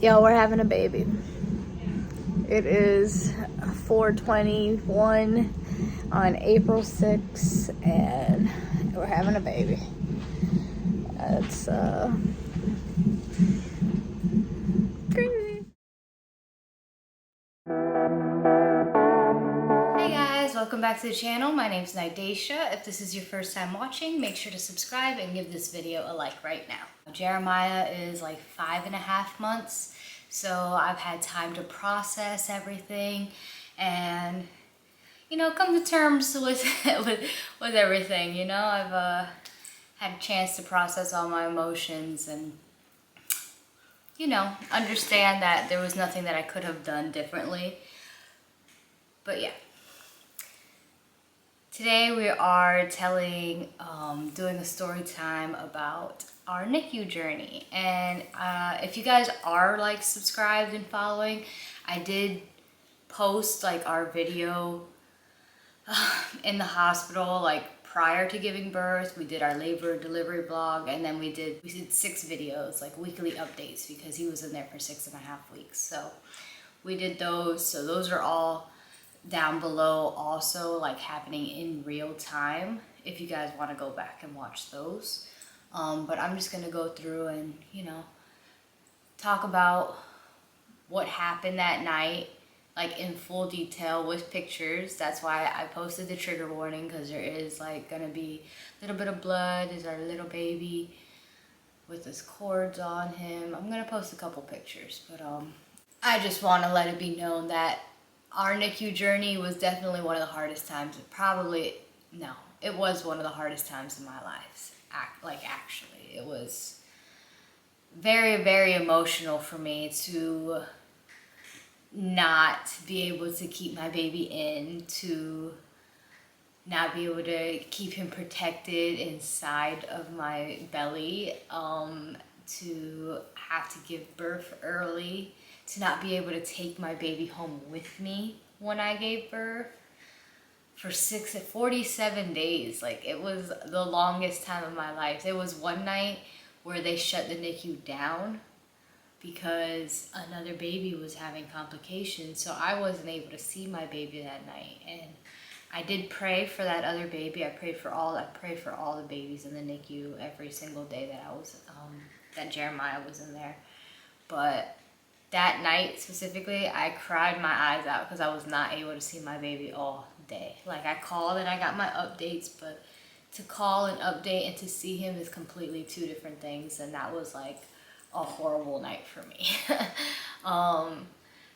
Yo, we're having a baby. It is 4:21 on April 6th, and we're having a baby. It's crazy. Hey guys, welcome back to the channel. My name's Nidesha. If this is your first time watching, make sure to subscribe and give this video a like right now. Jeremiah is like 5.5 months, so I've had time to process everything and, you know, come to terms with with everything. You know, I've had a chance to process all my emotions and, you know, understand that there was nothing that I could have done differently. But yeah. Today we are doing a story time about our NICU journey. And if you guys are like subscribed and following, I did post like our video in the hospital, like prior to giving birth. We did our labor and delivery vlog, and then we did 6 videos, like weekly updates, because he was in there for 6.5 weeks. So we did those. So those are all down below, also like happening in real time, if you guys want to go back and watch those. But I'm just gonna go through and, you know, talk about what happened that night, like in full detail with pictures. That's why I posted the trigger warning, because there is like gonna be a little bit of blood. There's our little baby with his cords on him. I'm gonna post a couple pictures, but I just want to let it be known that our NICU journey was definitely one of the hardest times. It was one of the hardest times in my life. Actually, it was very, very emotional for me to not be able to keep my baby in, to not be able to keep him protected inside of my belly, to have to give birth early, to not be able to take my baby home with me when I gave birth for 47 days. Like, it was the longest time of my life. There was one night where they shut the NICU down because another baby was having complications, so I wasn't able to see my baby that night. And I did pray for that other baby. I prayed for all the babies in the NICU every single day that I was that Jeremiah was in there. But that night specifically, I cried my eyes out because I was not able to see my baby all day. Like, I called and I got my updates, but to call and update and to see him is completely two different things, and that was like a horrible night for me.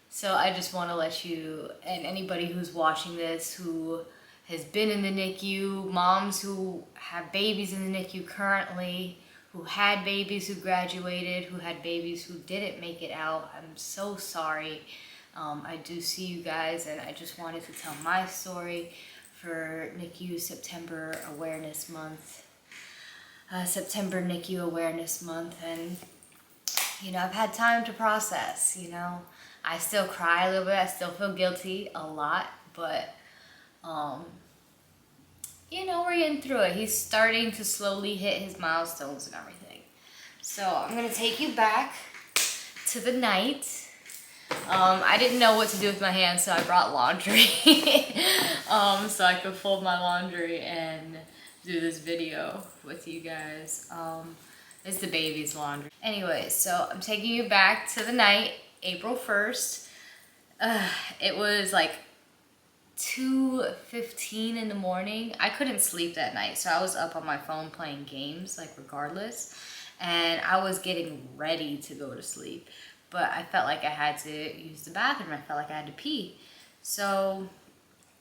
So I just want to let you, and anybody who's watching this who has been in the NICU, moms who have babies in the NICU currently, who had babies who graduated, who had babies who didn't make it out, I'm so sorry. I do see you guys, and I just wanted to tell my story for NICU September Awareness Month. September NICU Awareness Month, and, you know, I've had time to process, you know. I still cry a little bit, I still feel guilty a lot, but, you know, we're getting through it. He's starting to slowly hit his milestones and everything. So I'm gonna take you back to the night. I didn't know what to do with my hands, so I brought laundry. So I could fold my laundry and do this video with you guys. It's the baby's laundry. Anyway, so I'm taking you back to the night, April 1st. It was like 2:15 in the morning. I couldn't sleep that night, so I was up on my phone playing games, like, regardless. And I was getting ready to go to sleep, but I felt like I had to use the bathroom. I felt like I had to pee. So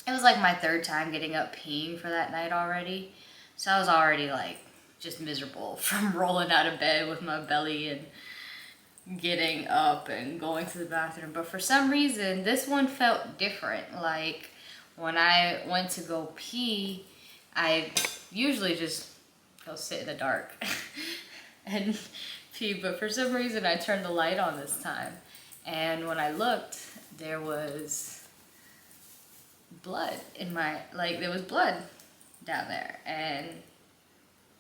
it was like my 3rd time getting up peeing for that night already. So I was already like just miserable from rolling out of bed with my belly and getting up and going to the bathroom. But for some reason, this one felt different. Like, when I went to go pee, I usually just go sit in the dark and pee, but for some reason I turned the light on this time, and when I looked, there was blood in my, like, there was blood down there, and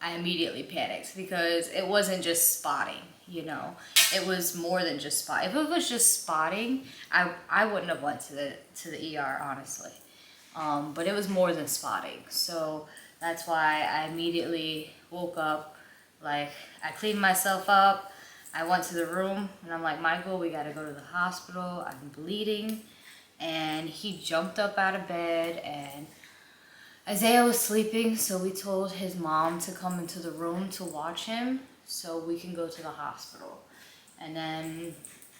I immediately panicked because it wasn't just spotting. you know. It was more than just spot. If it was just spotting, I wouldn't have went to the ER, honestly. But it was more than spotting. So that's why I immediately woke up. Like, I cleaned myself up. I went to the room and I'm like, Michael, we gotta go to the hospital. I'm bleeding. And he jumped up out of bed, and Isaiah was sleeping, so we told his mom to come into the room to watch him so we can go to the hospital. And then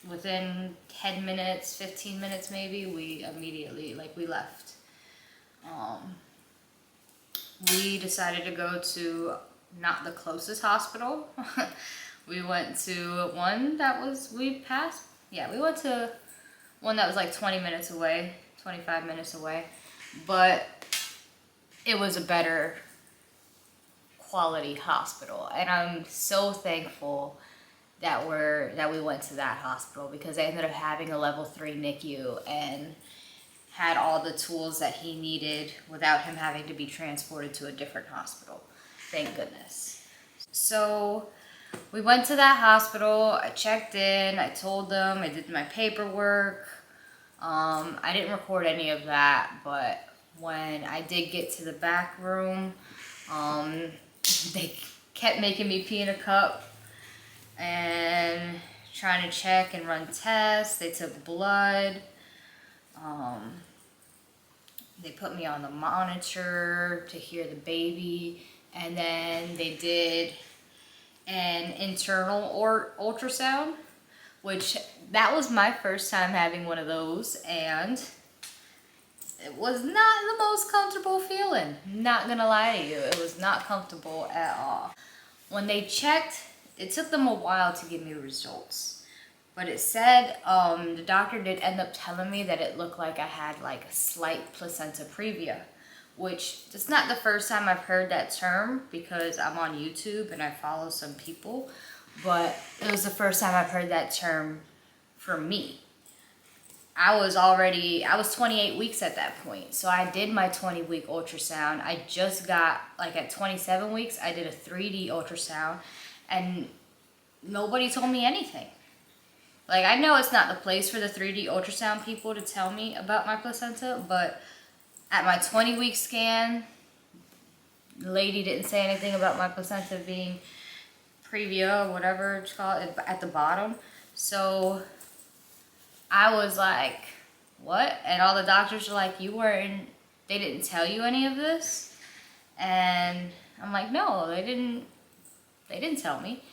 within 10 minutes, 15 minutes maybe, we immediately, like, we left. We decided to go to not the closest hospital. We went to one that was, we went to one that was like 20 minutes away, 25 minutes away. But it was a better quality hospital. And I'm so thankful that we went to that hospital, because I ended up having a level 3 NICU and had all the tools that he needed without him having to be transported to a different hospital. Thank goodness. So we went to that hospital, I checked in, I told them, I did my paperwork. I didn't record any of that, but when I did get to the back room, they kept making me pee in a cup and trying to check and run tests. They took blood. They put me on the monitor to hear the baby, and then they did an internal ultrasound, which that was my first time having one of those, and it was not the most comfortable feeling. Not gonna lie to you, it was not comfortable at all. When they checked, it took them a while to give me results. But it said, the doctor did end up telling me that it looked like I had like a slight placenta previa, which it's not the first time I've heard that term, because I'm on YouTube and I follow some people, but it was the first time I've heard that term for me. I was 28 weeks at that point. So I did my 20-week ultrasound. I just got, like at 27 weeks, I did a 3D ultrasound, and nobody told me anything. Like, I know it's not the place for the 3D ultrasound people to tell me about my placenta, but at my 20-week scan, the lady didn't say anything about my placenta being Previa, or whatever it's called, at the bottom. So I was like, what? And all the doctors were like, they didn't tell you any of this? And I'm like, no, they didn't tell me.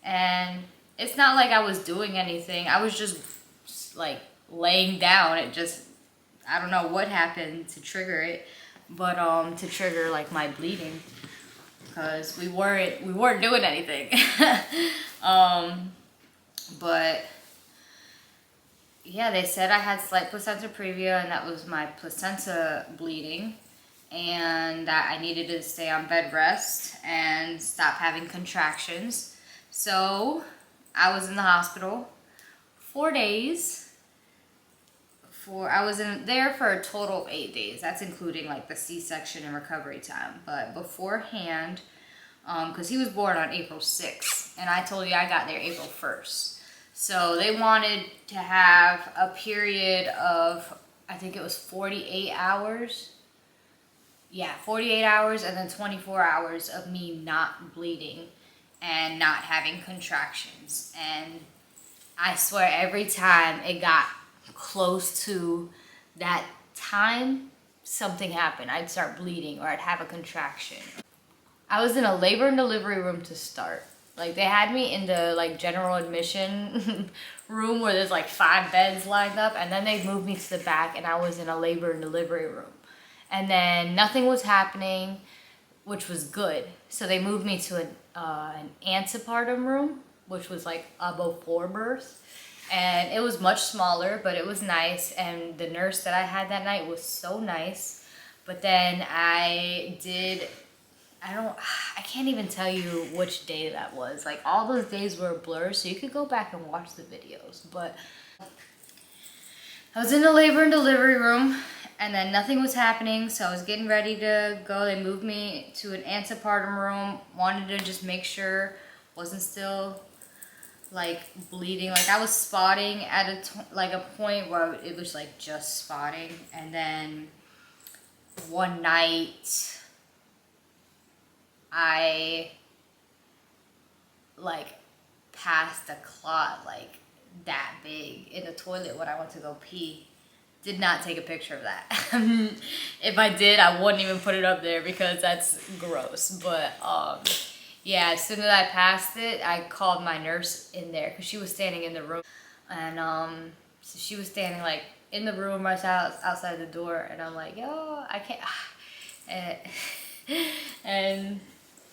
And it's not like I was doing anything. I was just like laying down. It just, I don't know what happened to trigger it, but to trigger like my bleeding, because we weren't doing anything. But yeah, they said I had slight placenta previa, and that was my placenta bleeding, and that I needed to stay on bed rest and stop having contractions. So I was in the hospital 4 days. I was there for a total of 8 days. That's including like the C-section and recovery time. But beforehand, because he was born on April 6th, and I told you I got there April 1st. So they wanted to have a period of, I think it was 48 hours. Yeah, 48 hours, and then 24 hours of me not bleeding and not having contractions. And I swear, every time it got close to that time, something happened. I'd start bleeding or I'd have a contraction. I was in a labor and delivery room to start. Like, they had me in the like general admission room where there's like 5 beds lined up, and then they moved me to the back, and I was in a labor and delivery room. And then nothing was happening, which was good. So they moved me to an antepartum room, which was like a before birth. And it was much smaller, but it was nice. And the nurse that I had that night was so nice. But then I can't even tell you which day that was. Like, all those days were a blur, so you could go back and watch the videos. But I was in the labor and delivery room, and then nothing was happening, so I was getting ready to go. They moved me to an antepartum room, wanted to just make sure wasn't still like bleeding. Like I was spotting at a point where it was like just spotting, and then one night I like passed a clot like that big in the toilet when I went to go pee. Did not take a picture of that. If I did, I wouldn't even put it up there because that's gross. But yeah, as soon as I passed it, I called my nurse in there because she was standing in the room, and so she was standing like in the room right outside the door, and I'm like, yo, I can't. And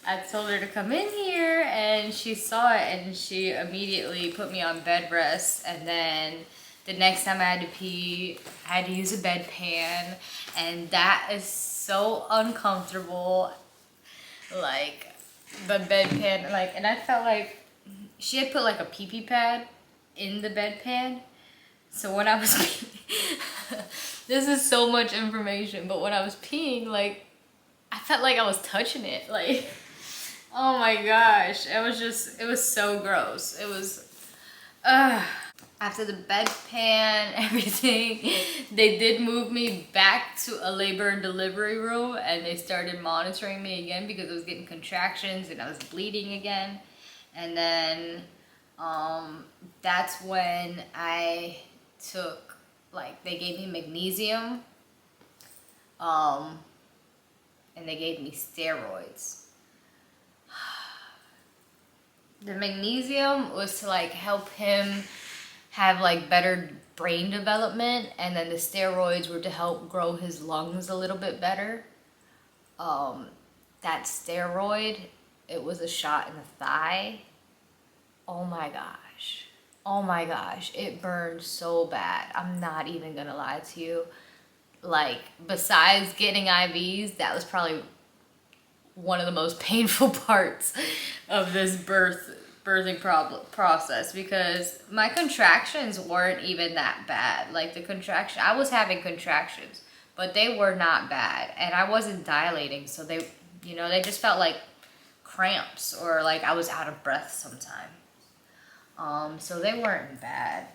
I told her to come in here, and she saw it, and she immediately put me on bed rest. And then the next time I had to pee, I had to use a bedpan, and that is so uncomfortable. Like the bedpan, like, and I felt like she had put like a pee-pee pad in the bedpan. So when I was peeing, this is so much information, but when I was peeing, like, I felt like I was touching it, like. Oh my gosh, it was so gross. It was, after the bedpan, everything, they did move me back to a labor and delivery room, and they started monitoring me again because I was getting contractions and I was bleeding again. And then, that's when I took, like, they gave me magnesium, and they gave me steroids. The magnesium was to like help him have like better brain development, and then the steroids were to help grow his lungs a little bit better. That steroid, it was a shot in the thigh. Oh my gosh. Oh my gosh. It burned so bad. I'm not even gonna lie to you. Like, besides getting IVs, that was probably one of the most painful parts of this birthing process, because my contractions weren't even that bad. Like I was having contractions, but they were not bad, and I wasn't dilating, so they, you know, they just felt like cramps, or like I was out of breath sometimes. So they weren't bad,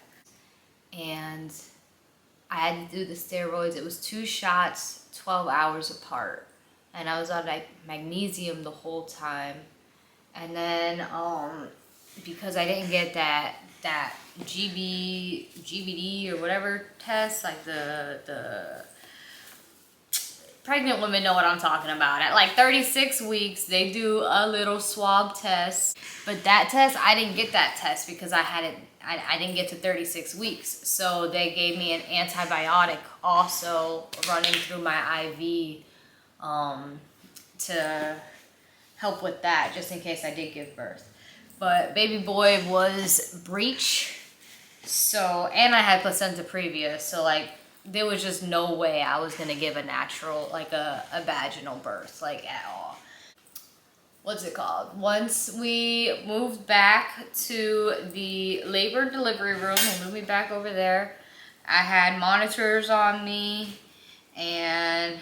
and I had to do the steroids. It was 2 shots, 12 hours apart. And I was on like magnesium the whole time. And then because I didn't get that GBD or whatever test, like the pregnant women know what I'm talking about. At like 36 weeks, they do a little swab test. But that test, I didn't get that test because I didn't get to 36 weeks. So they gave me an antibiotic also running through my IV. To help with that, just in case I did give birth. But baby boy was breech, so, and I had placenta previa, so like there was just no way I was gonna give a natural, like a vaginal birth, like at all. What's it called? Once we moved back to the labor delivery room, they moved me back over there. I had monitors on me, and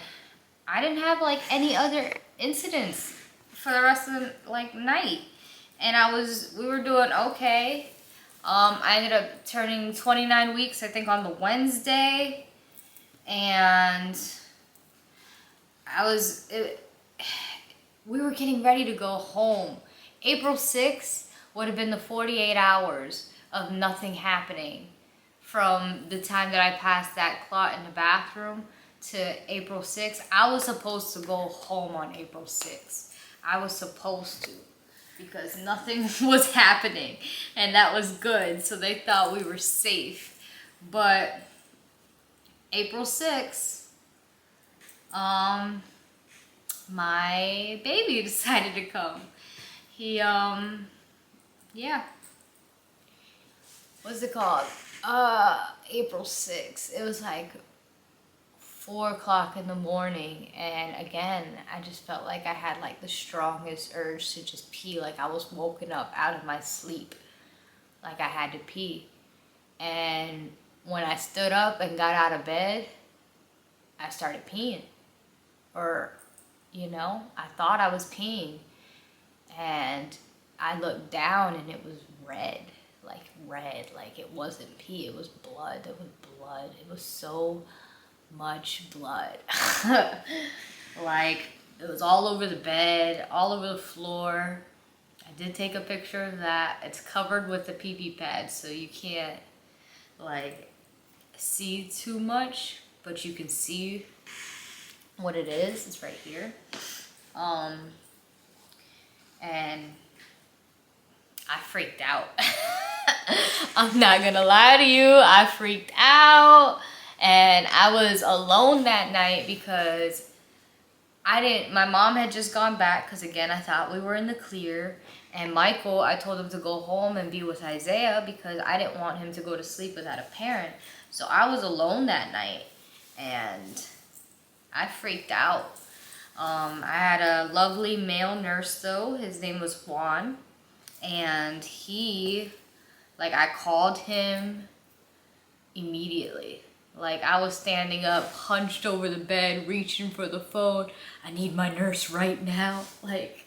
I didn't have like any other incidents for the rest of the like night, and we were doing okay. I ended up turning 29 weeks, I think, on the Wednesday, and we were getting ready to go home. April 6th would have been the 48 hours of nothing happening from the time that I passed that clot in the bathroom to April 6th. I was supposed to go home on April 6th. I was supposed to, because nothing was happening, and that was good. So they thought we were safe. But April 6th, my baby decided to come. He, yeah. What's it called? April 6th. It was like 4 o'clock in the morning, and again, I just felt like I had like the strongest urge to just pee. Like I was woken up out of my sleep, like I had to pee. And when I stood up and got out of bed, I started peeing, or you know, I thought I was peeing, and I looked down and it was red. like red, like it wasn't pee, it was blood. There was blood. It was so much blood. Like it was all over the bed, all over the floor. I did take a picture of that. It's covered with the pee pad, so you can't like see too much, but you can see what it is. It's right here. And I freaked out. I'm not gonna lie to you, I freaked out. And I was alone that night because my mom had just gone back, because again, I thought we were in the clear. And Michael, I told him to go home and be with Isaiah because I didn't want him to go to sleep without a parent. So I was alone that night and I freaked out. I had a lovely male nurse though. His name was Juan. And I called him immediately. Like I was standing up, hunched over the bed, reaching for the phone. I need my nurse right now. Like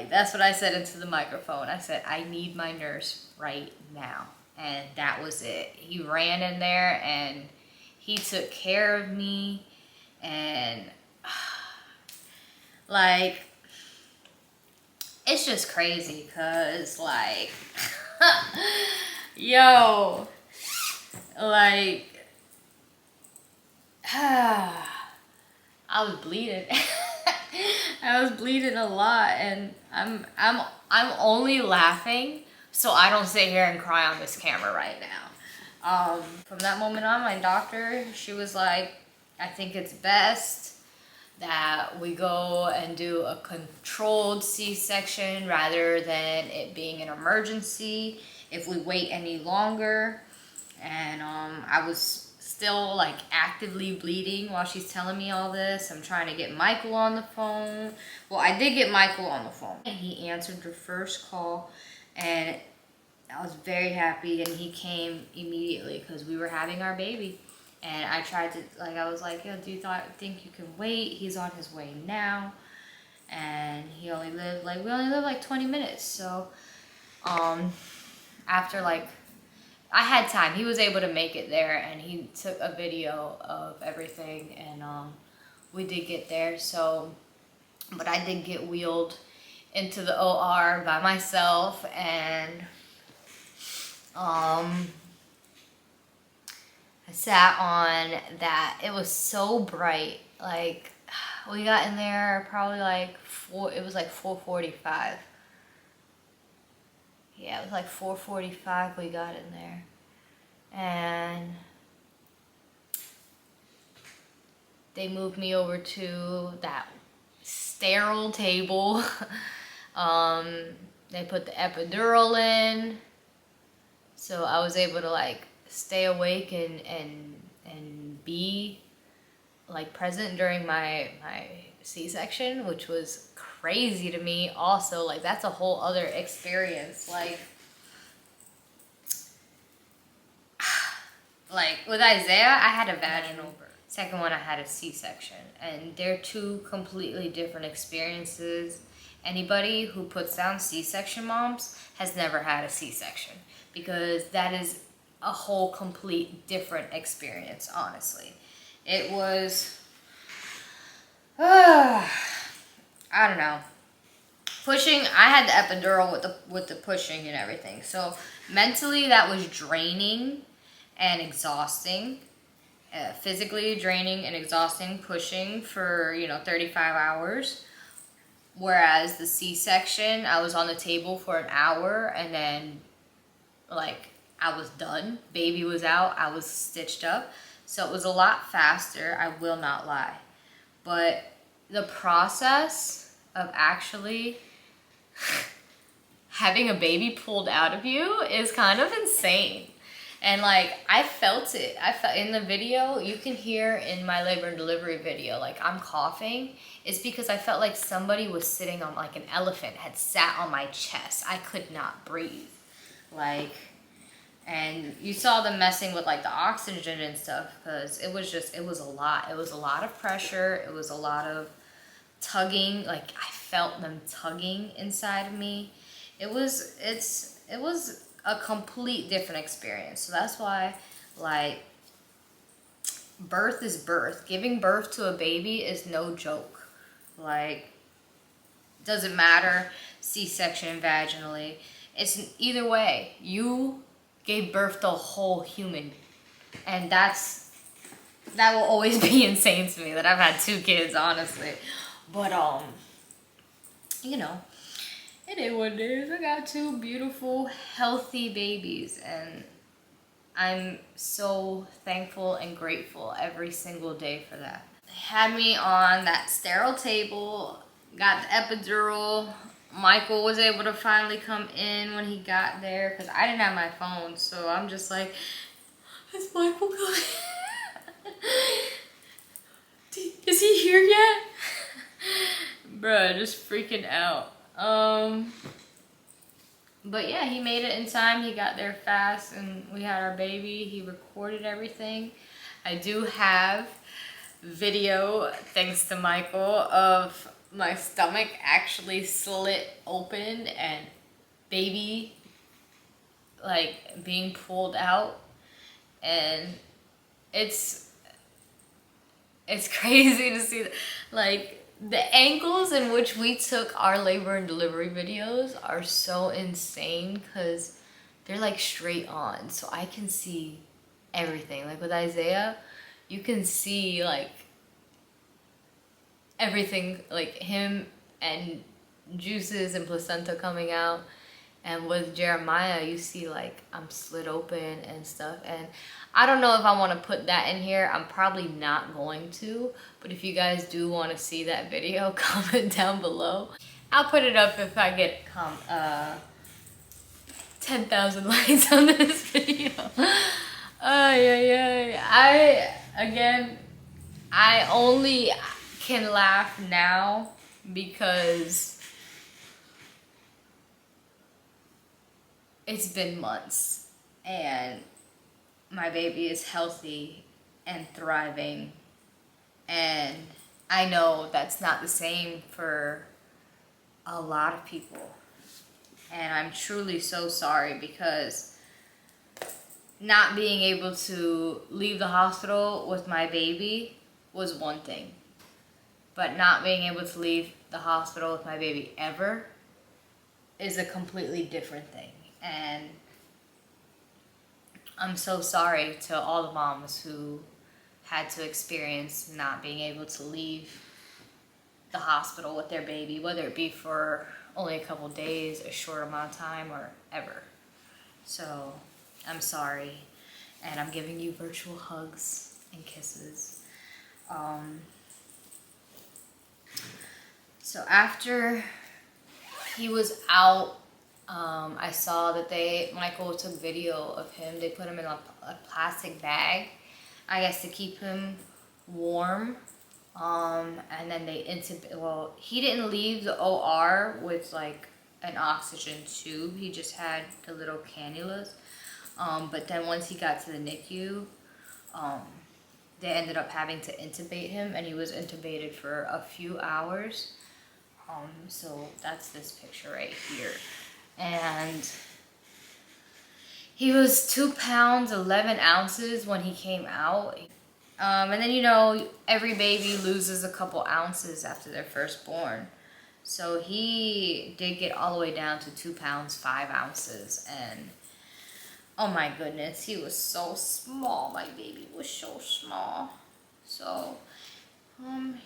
that's what I said into the microphone. I said, I need my nurse right now. And that was it. He ran in there and he took care of me. And like, it's just crazy because like, yo, like, I was bleeding. I was bleeding a lot, and I'm only laughing so I don't sit here and cry on this camera right now. From that moment on, my doctor, she was like, I think it's best that we go and do a controlled C-section rather than it being an emergency if we wait any longer. And I was still like actively bleeding while she's telling me all this. I'm trying to get Michael on the phone. Well, I did get Michael on the phone. He answered the first call and I was very happy, and he came immediately because we were having our baby. And I tried to, like, I was like, yo, do you think you can wait? He's on his way now. And he only lived, like, we only lived like 20 minutes. So, after like, I had time. He was able to make it there, and he took a video of everything, and we did get there. So, but I did get wheeled into the OR by myself, and I sat on that. It was so bright. Like, we got in there probably like it was like 4:45. Yeah, it was like 4:45 we got in there. And they moved me over to that sterile table. They put the epidural in. So I was able to like stay awake and be like present during my C-section, which was crazy to me also. Like that's a whole other experience. Like with Isaiah, I had a vaginal birth. Second one, I had a C-section, and they're two completely different experiences. Anybody who puts down C-section moms has never had a C-section, because that is a whole complete different experience, honestly. It was, I don't know. Pushing, I had the epidural with the pushing and everything. So mentally that was draining and exhausting. Physically draining and exhausting, pushing for 35 hours. Whereas the C-section, I was on the table for an hour and then like I was done. Baby was out, I was stitched up. So it was a lot faster, I will not lie. But the process of actually having a baby pulled out of you is kind of insane. And like, I felt it. I felt in the video, you can hear in my labor and delivery video, like I'm coughing. It's because I felt like somebody was sitting on, like an elephant had sat on my chest. I could not breathe. Like, and you saw them messing with like the oxygen and stuff, because it was a lot. It was a lot of pressure. It was a lot of tugging. Like I felt them tugging inside of me. It's it was a complete different experience. So that's why, like, birth is birth. Giving birth to a baby is no joke. Like, doesn't matter, C-section, vaginally. It's either way. You gave birth to a whole human. And that will always be insane to me that I've had 2 kids, honestly. But, you know, it is what it is. I got 2 beautiful, healthy babies, and I'm so thankful and grateful every single day for that. They had me on that sterile table, got the epidural. Michael was able to finally come in when he got there because I didn't have my phone, so I'm just like, is Michael coming? Is he here yet? Bruh, just freaking out. But yeah, he made it in time. He got there fast and we had our baby. He recorded everything. I do have video, thanks to Michael, of my stomach actually slit open and baby like being pulled out. And it's crazy to see, like, the angles in which we took our labor and delivery videos are so insane because they're like straight on, so I can see everything. Like with Isaiah, you can see like everything, like him and juices and placenta coming out. And with Jeremiah, you see like I'm slit open and stuff. And I don't know if I want to put that in here. I'm probably not going to. But if you guys do want to see that video, comment down below. I'll put it up if I get 10,000 likes on this video. I only can laugh now because it's been months and my baby is healthy and thriving, and I know that's not the same for a lot of people, and I'm truly so sorry because not being able to leave the hospital with my baby was one thing, but not being able to leave the hospital with my baby ever is a completely different thing. And I'm so sorry to all the moms who had to experience not being able to leave the hospital with their baby, whether it be for only a couple days, a short amount of time, or ever. So I'm sorry, and I'm giving you virtual hugs and kisses. So after he was out, I saw that Michael took video of him. They put him in a plastic bag, I guess to keep him warm. And then they well, he didn't leave the OR with like an oxygen tube. He just had the little cannulas. But then once he got to the NICU, they ended up having to intubate him, and he was intubated for a few hours. So that's this picture right here. And he was 2 pounds 11 ounces when he came out. And then, you know, every baby loses a couple ounces after they're first born. So he did get all the way down to 2 pounds 5 ounces. And oh my goodness, he was so small. My baby was so small. So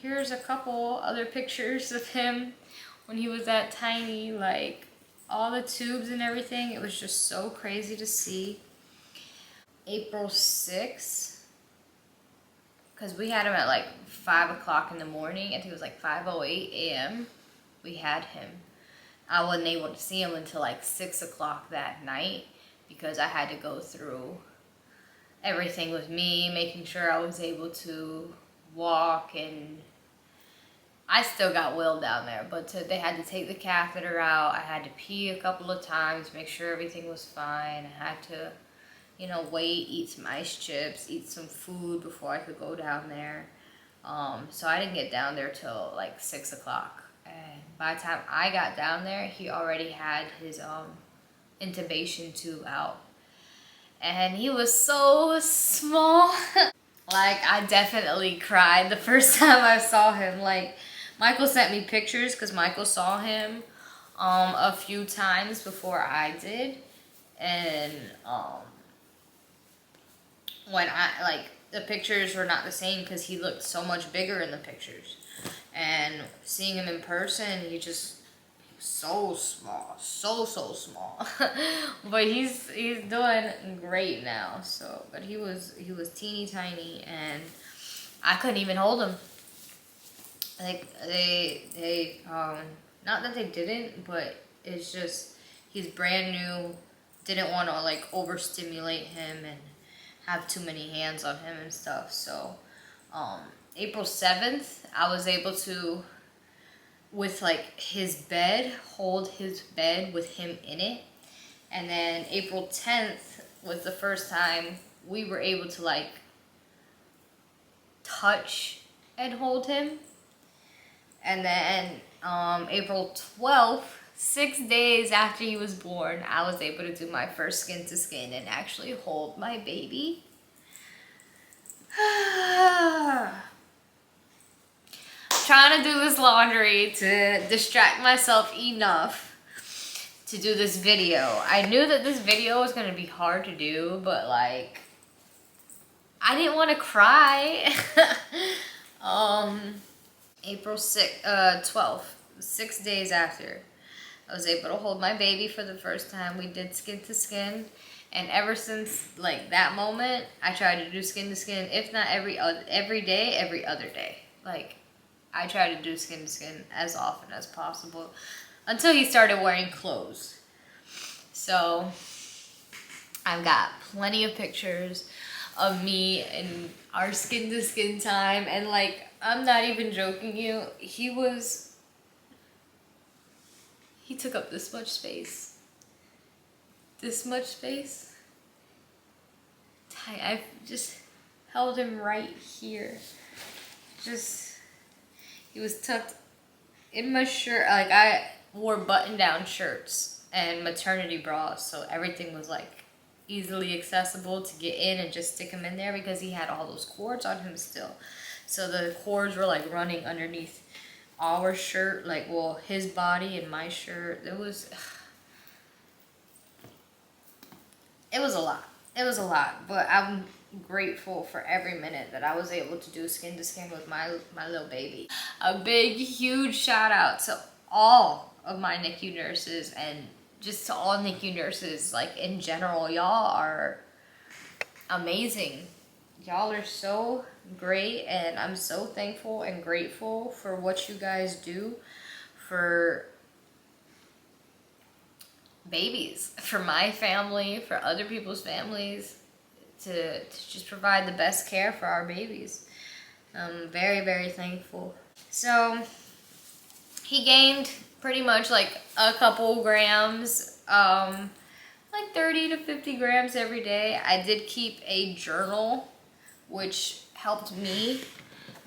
here's a couple other pictures of him when he was that tiny, like all the tubes and everything. It was just so crazy to see. April 6th, because we had him at like 5 o'clock in the morning. I think it was like 5:08 a.m. we had him. I wasn't able to see him until like 6 o'clock that night because I had to go through everything with me, making sure I was able to walk, and I still got Will down there, but they had to take the catheter out. I had to pee a couple of times, make sure everything was fine. I had to, you know, wait, eat some ice chips, eat some food before I could go down there. So I didn't get down there till like 6 o'clock. And by the time I got down there, he already had his intubation tube out. And he was so small. Like, I definitely cried the first time I saw him. Like, Michael sent me pictures because Michael saw him a few times before I did. And when the pictures were not the same because he looked so much bigger in the pictures. And seeing him in person, he was so small, so small. But he's doing great now. So, but he was teeny tiny, and I couldn't even hold him. Like, they not that they didn't, but it's just, he's brand new, didn't want to like overstimulate him and have too many hands on him and stuff. So April 7th, I was able to, with like his bed, hold his bed with him in it. And then April 10th was the first time we were able to like touch and hold him. And then April 12th, 6 days after he was born, I was able to do my first skin to skin and actually hold my baby. Trying to do this laundry to distract myself enough to do this video. I knew that this video was going to be hard to do, but like, I didn't want to cry. April 12th, 6 days after, I was able to hold my baby for the first time. We did skin to skin, and ever since like that moment, I tried to do skin to skin, if not every day, every other day. Like, I tried to do skin to skin as often as possible until he started wearing clothes. So I've got plenty of pictures of me and our skin to skin time, and like, I'm not even joking you, he took up this much space. This much space. I just held him right here. He was tucked in my shirt. Like, I wore button-down shirts and maternity bras, so everything was like easily accessible to get in and just stick him in there, because he had all those cords on him still. So the cords were like running underneath our shirt, like, well, his body and my shirt. It was a lot. It was a lot, but I'm grateful for every minute that I was able to do skin to skin with my little baby. A big, huge shout out to all of my NICU nurses, and just to all NICU nurses, like, in general. Y'all are amazing. Y'all are so great, and I'm so thankful and grateful for what you guys do for babies, for my family, for other people's families, to just provide the best care for our babies. I'm very, very thankful. So he gained pretty much like a couple grams, like 30 to 50 grams every day. I did keep a journal, which helped me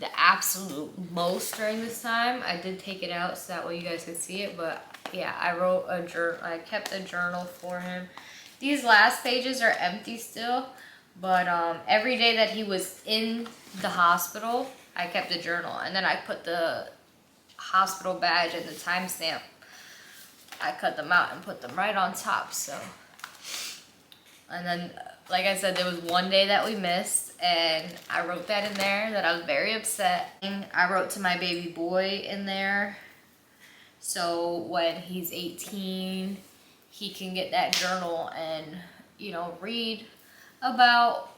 the absolute most during this time. I did take it out so that way you guys could see it, but yeah, I kept a journal for him. These last pages are empty still, but every day that he was in the hospital, I kept a journal, and then I put the hospital badge and the timestamp. I cut them out and put them right on top. So, and then, like I said, there was one day that we missed, and I wrote that in there, that I was very upset. And I wrote to my baby boy in there, so when he's 18, he can get that journal and, you know, read about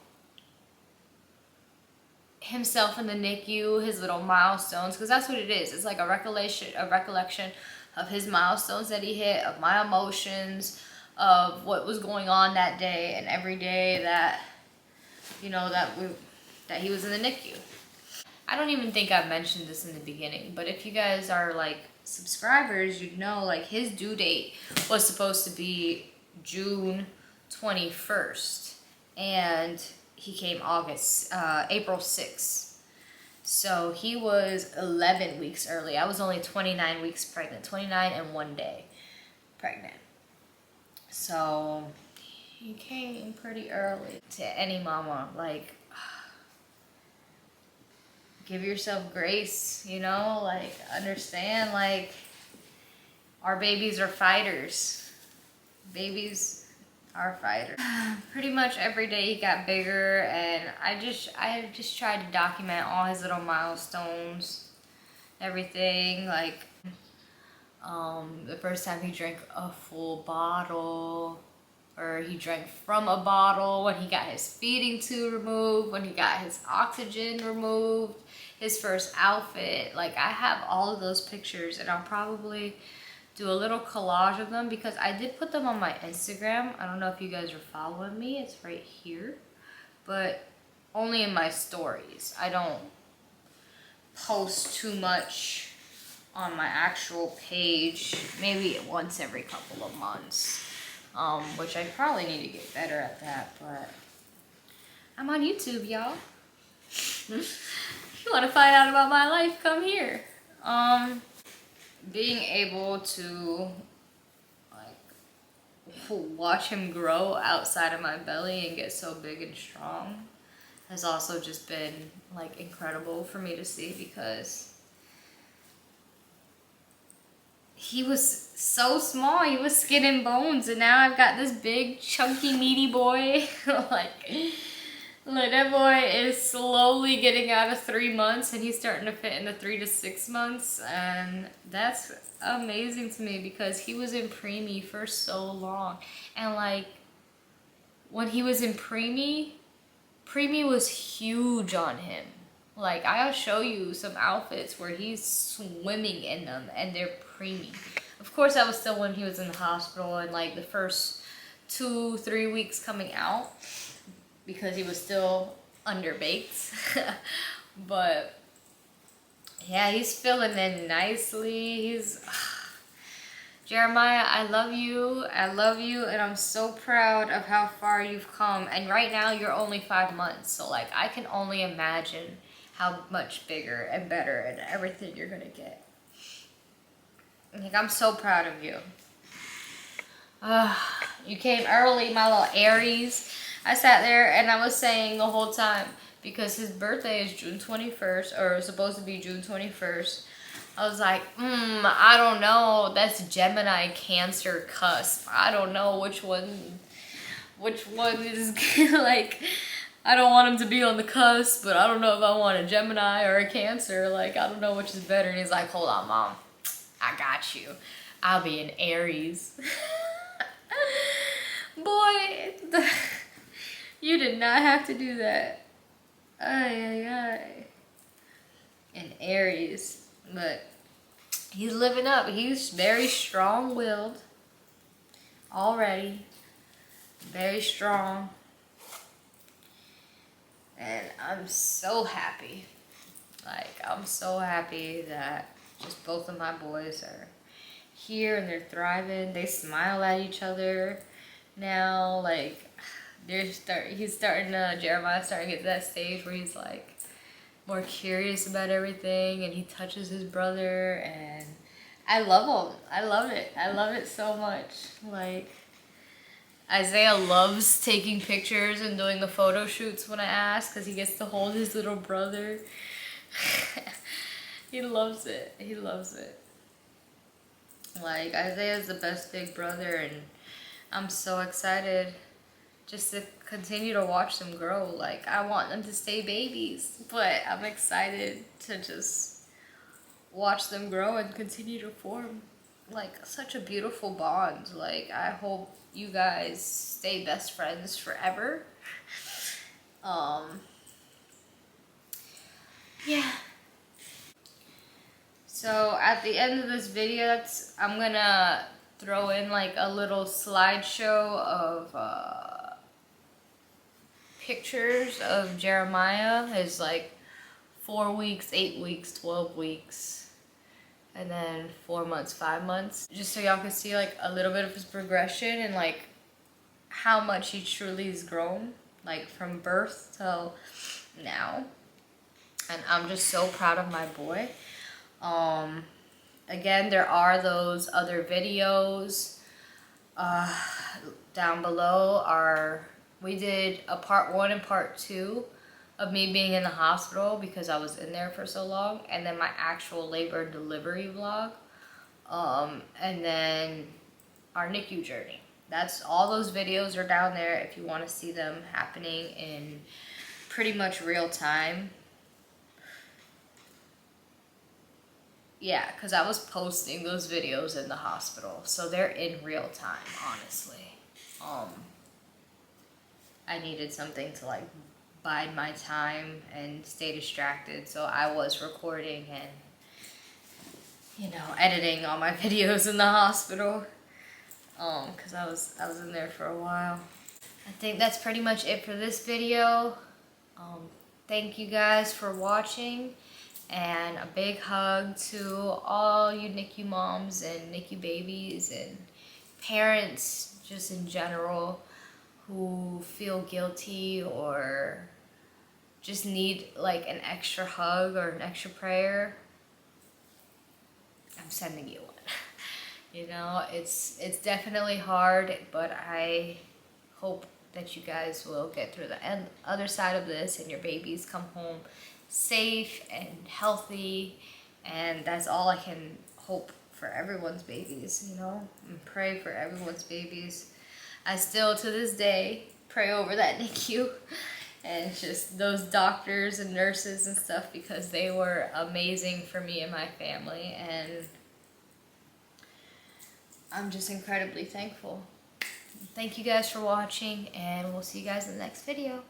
himself in the NICU, his little milestones, because that's what it is. It's like a recollection of his milestones that he hit, of my emotions, of what was going on that day, and every day that, you know, that he was in the NICU. I don't even think I mentioned this in the beginning, but if you guys are like subscribers, you'd know like his due date was supposed to be June 21st, and he came April 6th. So he was 11 weeks early. I was only 29 weeks pregnant, 29 and 1 day pregnant. So he came pretty early. To any mama, like, give yourself grace, you know, like, understand, like, our babies are fighters. Babies are fighters. Pretty much every day he got bigger, and I just tried to document all his little milestones, everything, like, the first time he drank a full bottle, or he drank from a bottle, when he got his feeding tube removed, when he got his oxygen removed, his first outfit. Like, I have all of those pictures, and I'll probably do a little collage of them because I did put them on my Instagram. I don't know if you guys are following me. It's right here, but only in my stories. I don't post too much on my actual page, maybe once every couple of months, which I probably need to get better at that, but I'm on YouTube, y'all. If you want to find out about my life, come here. Being able to, like, watch him grow outside of my belly and get so big and strong has also just been, like, incredible for me to see, because he was so small. He was skin and bones, and now I've got this big, chunky, meaty boy. Like, that boy is slowly getting out of 3 months, and he's starting to fit into 3 to 6 months, and that's amazing to me because he was in preemie for so long. And, like, when he was in preemie was huge on him. Like, I'll show you some outfits where he's swimming in them, and they're preemie. Of course, that was still when he was in the hospital, and, like, the first 2-3 weeks coming out, because he was still underbaked. But yeah, he's filling in nicely. He's Jeremiah, I love you, and I'm so proud of how far you've come. And right now you're only 5 months, so, like, I can only imagine how much bigger and better and everything you're gonna get. Like, I'm so proud of you. You came early, my little Aries. I sat there and I was saying the whole time, because his birthday is June 21st, or supposed to be June 21st. I was like, I don't know. That's Gemini Cancer cusp. I don't know which one is like, I don't want him to be on the cusp, but I don't know if I want a Gemini or a Cancer. Like, I don't know which is better. And he's like, hold on, Mom. I got you. I'll be an Aries. Boy, you did not have to do that. Ay, ay, ay. An Aries. But he's living up. He's very strong-willed already. Very strong. And I'm so happy. Like, I'm so happy that just both of my boys are here and they're thriving. They smile at each other now. Like, Jeremiah's starting to get to that stage where he's, like, more curious about everything, and he touches his brother, and I love him. I love it. I love it so much. Like, Isaiah loves taking pictures and doing the photo shoots when I ask, because he gets to hold his little brother. He loves it. He loves it. Like, Isaiah's the best big brother, and I'm so excited just to continue to watch them grow. Like, I want them to stay babies, but I'm excited to just watch them grow and continue to form, like, such a beautiful bond. Like, I hope you guys stay best friends forever. Yeah. So at the end of this video, I'm gonna throw in, like, a little slideshow of pictures of Jeremiah, his, like, 4 weeks, 8 weeks, 12 weeks, and then 4 months, 5 months, just so y'all can see, like, a little bit of his progression and, like, how much he truly has grown, like, from birth till now. And I'm just so proud of my boy. Again, there are those other videos Down below we did a part 1 and part 2 of me being in the hospital because I was in there for so long, and then my actual labor and delivery vlog, and then our NICU journey. That's all. Those videos are down there if you want to see them happening in pretty much real time. Yeah, because I was posting those videos in the hospital, so they're in real time, honestly. I needed something to like bide my time and stay distracted, so I was recording and, you know, editing all my videos in the hospital, because I was in there for a while. I think that's pretty much it for this video. Thank you guys for watching, and a big hug to all you NICU moms and NICU babies and parents just in general who feel guilty or just need like an extra hug or an extra prayer. I'm sending you one. You know, it's definitely hard, but I hope that you guys will get through the other side of this and your babies come home safe and healthy, and that's all I can hope for everyone's babies, you know, and pray for everyone's babies. I still, to this day, pray over that NICU and just those doctors and nurses and stuff, because they were amazing for me and my family, and I'm just incredibly thankful. Thank you guys for watching, and we'll see you guys in the next video.